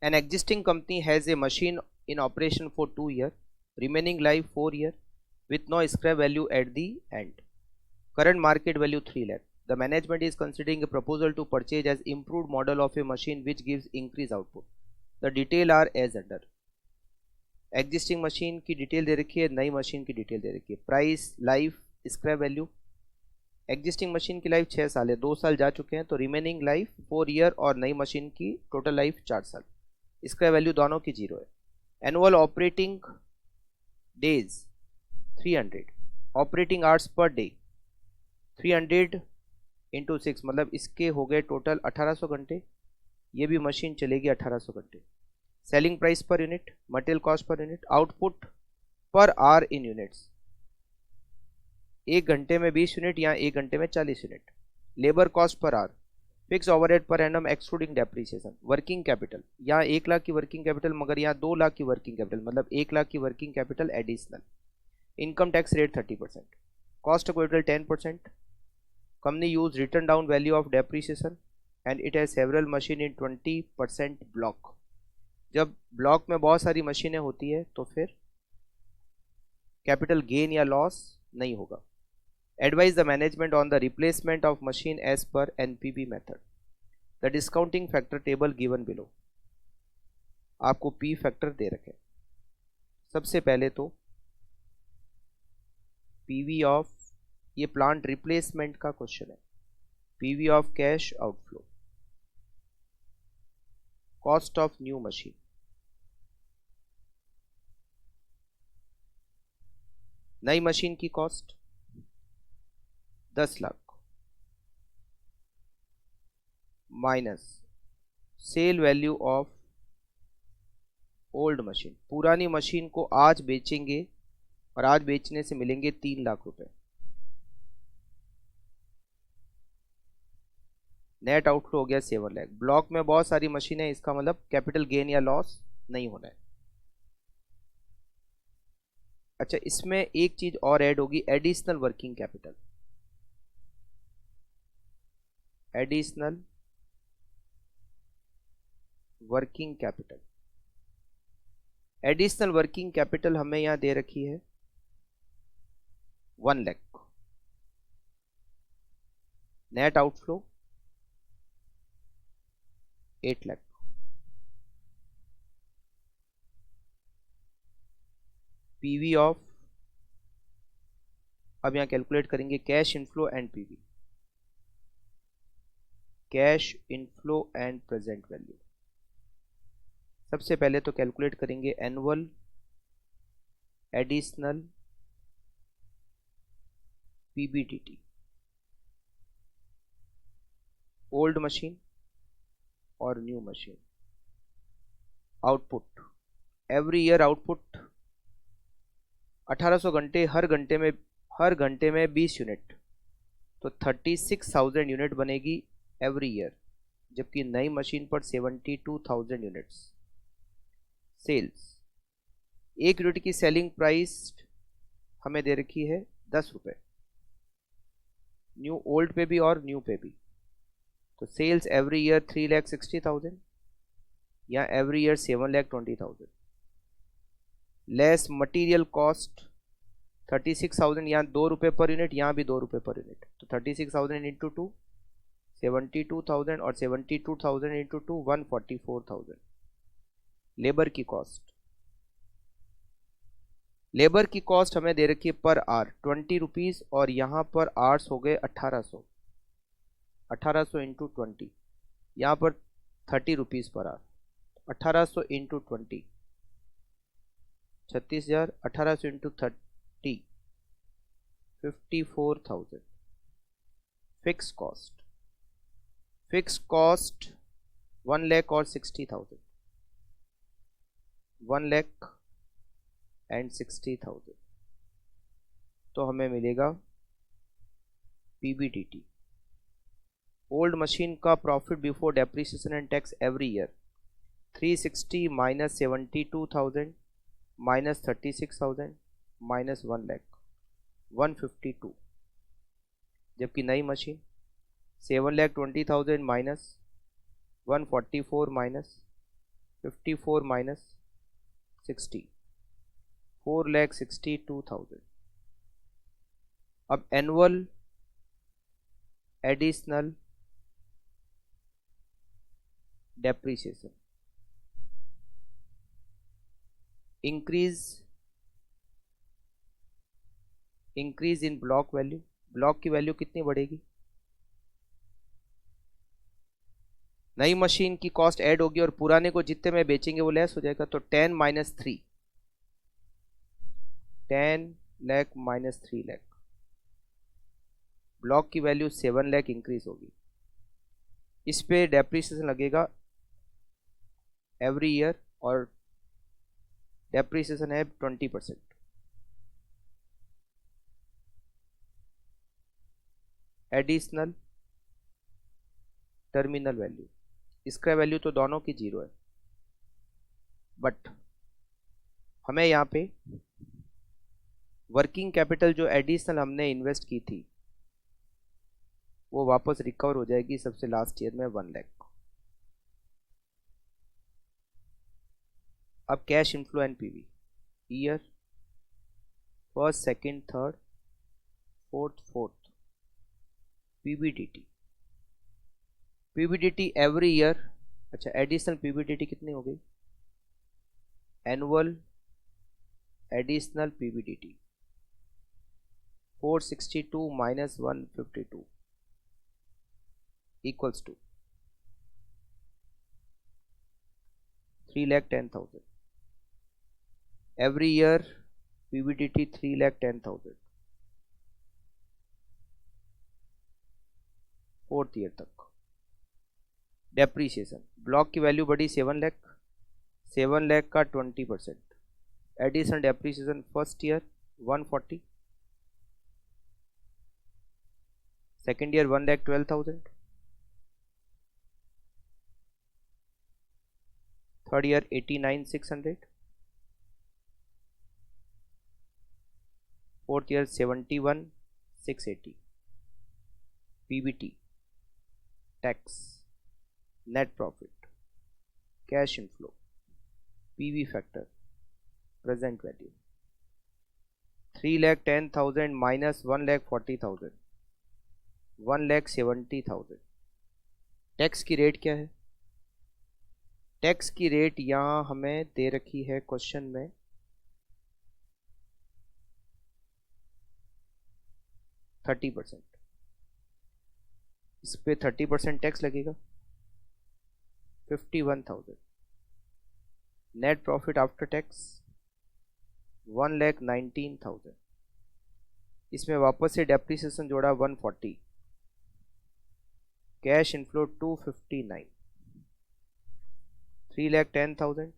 An existing company has a machine in operation for 2 years, remaining life 4 years, with no scrap value at the end. Current market value 3 lakh. The management is considering a proposal to purchase as improved model of a machine which gives increased output. The detail are as under. Existing machine की detail दे रखी है, नई machine की detail दे रखी है, price, life, scrap value. Existing machine की life 6 साल है, 2 साल जा चुके हैं, तो रिमेनिंग लाइफ 4 ईयर और नई मशीन की टोटल लाइफ 4 साल। स्क्रैप वैल्यू दोनों की 0 है। Annual operating days 300, operating hours per day 300 into 6, मतलब इसके हो गए टोटल 1800 घंटे। ये भी मशीन चलेगी 1800 घंटे। Selling price per unit, material cost per unit, output per hour in units, 1 घंटे में 20 यूनिट या 1 घंटे में 40 unit. Labour cost per hour, fix overhead per annum excluding depreciation. Working capital, यहाँ 1 लाख की वर्किंग कैपिटल, मगर यहाँ 2 लाख की वर्किंग कैपिटल, मतलब 1 लाख की working capital additional. Income tax rate 30%, cost of capital 10%। Company use return down value of depreciation and it has several machine in 20% block. जब block में बहुत सारी मशीनें होती है तो फिर कैपिटल गेन या लॉस नहीं होगा। Advise the management on the replacement of machine as per NPV method. The discounting factor table given below. आपको पी फैक्टर दे रखे। सबसे पहले तो पीवी ऑफ, ये प्लांट रिप्लेसमेंट का क्वेश्चन है, PV of cash outflow, cost of new machine, नई मशीन की cost 10 lakh minus sale value of old machine. पुरानी मशीन को आज बेचेंगे और आज बेचने से मिलेंगे 3 लाख रुपए। नेट आउटफ्लो हो गया 7 लाख। ब्लॉक में बहुत सारी मशीन है, इसका मतलब कैपिटल गेन या लॉस नहीं होना है। अच्छा, इसमें एक चीज और ऐड होगी, additional working capital. Additional working capital, additional working capital हमें यहां दे रखी है 1 lakh. Net outflow 8 lakh. PV of, अब यहां कैलकुलेट करेंगे cash inflow and PV, cash inflow and present value. सबसे पहले तो कैलकुलेट करेंगे annual additional PBDT, old machine और new machine. Output, every year output 1800 घंटे, हर घंटे में 20 यूनिट, तो 36,000 यूनिट बनेगी एवरी ईयर, जबकि नई मशीन पर 72,000 यूनिट्स। सेल्स, 1 यूनिट की सेलिंग प्राइस हमें दे रखी है 10 रुपए, न्यू ओल्ड पे भी और न्यू पे भी। तो सेल्स एवरी ईयर 3,60,000 या every year 7,20,000, less material cost 36,000, यहाँ 2 रुपये पर यूनिट, यहाँ भी 2 रुपये पर यूनिट, तो 36,000 इंटू 2 72,000 और 72,000 इंटू 2 144,000। लेबर की कॉस्ट, लेबर की कॉस्ट हमें दे रखी है पर आवर 20 रुपीज़, और यहाँ पर आवर्स हो गए 1800, 1800 इंटू 20, यहाँ पर 30 rupees per hour, 1800 into 20 36,000, 1800 into 30 54,000। Fix cost, fix cost 1 lakh और 60,000, 1 लाख एंड 60,000, तो हमें मिलेगा पीबीडीटी। ओल्ड मशीन का profit before depreciation and tax every year 360 minus 72,000 minus 36,000 minus 1 lakh 152, जबकि नई मशीन 7,20,000 माइनस 144 माइनस 54 minus 60, 4,62,000. अब annual additional depreciation, increase in block value, block की value कितनी बढ़ेगी, नई मशीन की कॉस्ट ऐड होगी और पुराने को जितने में बेचेंगे वो लेस हो जाएगा, तो 10 minus 3, 10 lakh minus 3 lakh, block की वैल्यू 7 लाख इंक्रीज होगी। इस पे डेप्रीसिएशन लगेगा एवरी ईयर और डेप्रीसिएशन है 20%। एडिशनल टर्मिनल वैल्यू, इसका वैल्यू तो दोनों की 0 है, बट हमें यहाँ पे वर्किंग कैपिटल जो एडिशनल हमने इन्वेस्ट की थी वो वापस रिकवर हो जाएगी सबसे लास्ट ईयर में 1 लाख। अब cash inflow and PV, year first, second, third, fourth, PBDT every year. अच्छा, एडिशनल पीवीडीटी कितनी हो गई, annual additional PBDT 462 minus 152 equals to 3,10,000। Every year PBDT 3,10,000 fourth year तक। डेप्रीसिएशन, ब्लॉक की वैल्यू बढ़ी 7 लाख, 7 लाख का 20%। Additional depreciation first year 140, second year 1,12,000, third year 89,600, fourth year 71,680। PBT, tax, net profit, cash inflow, PV factor, present value 3,10,000 minus 1,40,000, 1,70,000। Tax की rate क्या है, tax की rate यहाँ हमें दे रखी है क्वेश्चन में 30%। इस पे 30% टैक्स लगेगा 51,000। Net profit after tax 1,19,000। इसमें वापस से डेप्रीसिएशन जोड़ा 140, कैश इनफ्लो 259, 3,10,000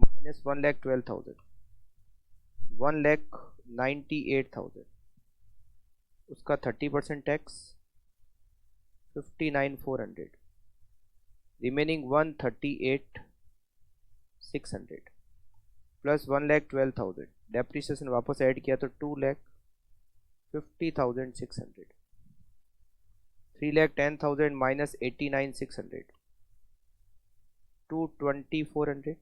माइनस 1,12,000, 1,98,000। उसका 30% टैक्स 59,400, रिमेनिंग 138,600 प्लस 1,12,000। डेप्रीसिएशन वापस ऐड किया तो 2,50,600, 3,10,000 माइनस 89,600, 220,400।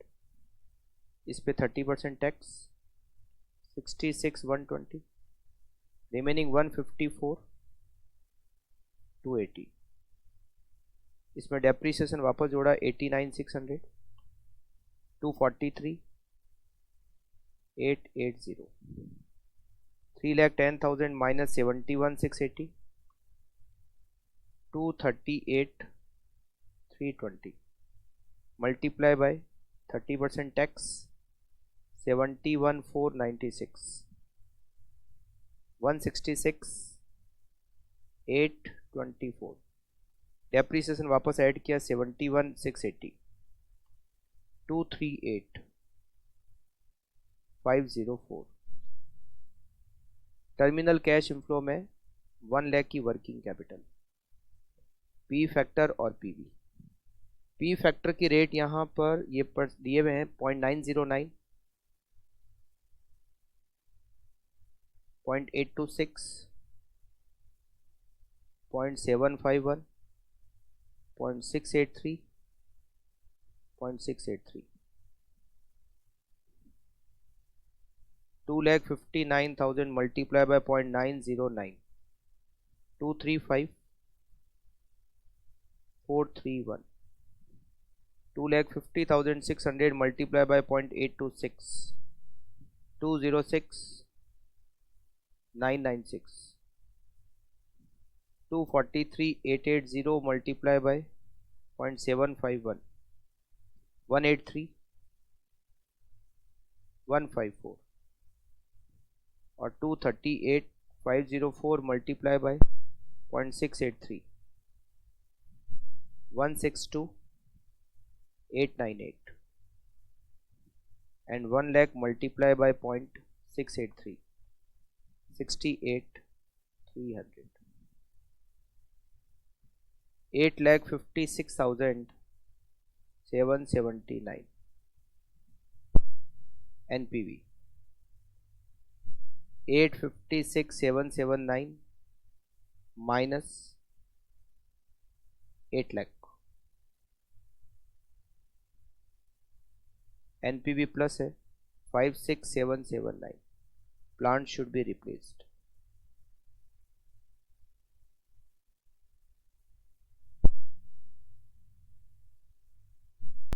इस पे 30% टैक्स 66,120, रिमेनिंग 154,280। इसमें डेप्रीसिएशन वापस जोड़ा 89,600, 243,880, 3,10,000 minus 71,680, 238,320 multiply by 30% tax 71,496, 166,824। Depreciation वापस ऐड किया 71,680, 238,504। टर्मिनल कैश इनफ्लो में 1 लाख की वर्किंग कैपिटल, पी फैक्टर और पीवी। पी फैक्टर की रेट यहाँ पर ये पर दिए हुए हैं 0.909, 0.826, 0.751, 0.683, 0.683. 2,59,000 multiplied by 0.909. 235,431. 2,50,600 multiplied by 0.826. 206,996. 243,880 multiplied by 0.751. 183,154. और 238,504 multiplied by 0.683. 162,898. and 1 lakh multiplied by 0.683. 68,300. 8,56,779. NPV 856,779 minus 8 lakh. NPV plus है 56779. Plant should be replaced.